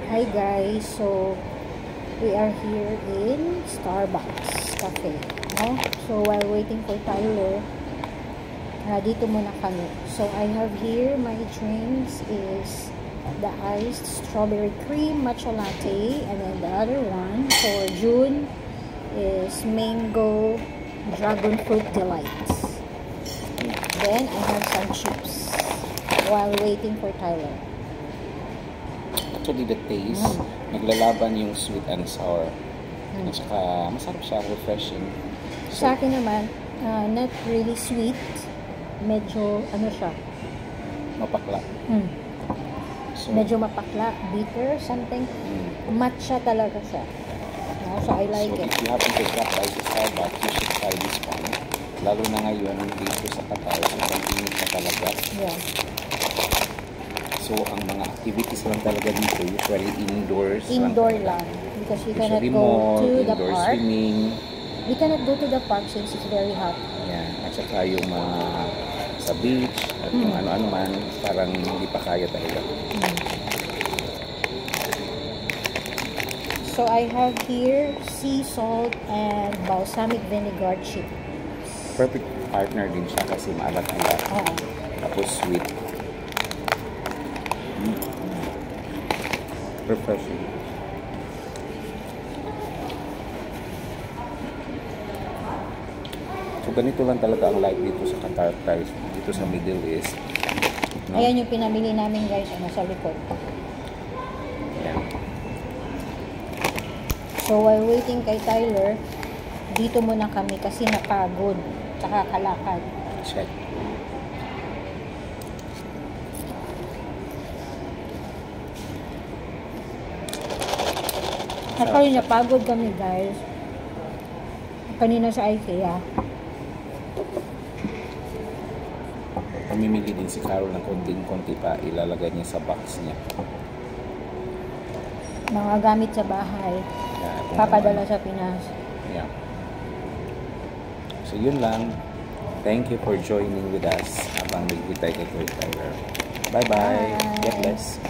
Hi guys, so we are here in Starbucks Cafe, no? So while waiting for Tyler, dito muna kami. So I have here my drinks is the iced strawberry cream matcha latte, and then the other one for June is mango dragon fruit delights. Then I have some chips while waiting for Tyler. Actually, the taste, naglalaban yung sweet and sour. At saka, masarap siya, refreshing. So, sa akin naman, not really sweet. Medyo, ano siya? Mapakla. So, medyo mapakla, bitter, something. Matcha talaga siya. No? So, I like it. If you happen to stop by sa Starbucks, you should try this one. Lalo na ngayon, dito sa Qatar, sobrang init na talaga. Yeah. So, ang mga activities lang talaga dito, usually indoors. Indoor lang. Because we cannot usually go mall, to the indoor park. swimming. We cannot go to the park since it's very hot. Yeah. At saka yung mga sa beach, at kung ano-ano man, parang hindi pa kaya talaga. So, I have here sea salt and balsamic vinegar chips. Perfect partner din siya kasi maalat-alat. Tapos sweet. Refreshing. So ganito lang talaga ang life dito sa Qatar, guys, dito sa Middle East. No? Ayan yung pinamili namin guys, sa likod. Yeah. So while waiting kay Tyler, dito muna kami kasi napagod, tsaka kalakad. Check. Actually, napagod kami guys. Kanina sa IKEA. Pamimili din si Carol ng konting-konti pa, ilalagay niya sa box niya. Mga gamit sa bahay. Yeah, Papadala sa Pinas. Yeah. So yun lang. Thank you for joining with us habang nagbitay kay Tyler. Bye-bye. God bless.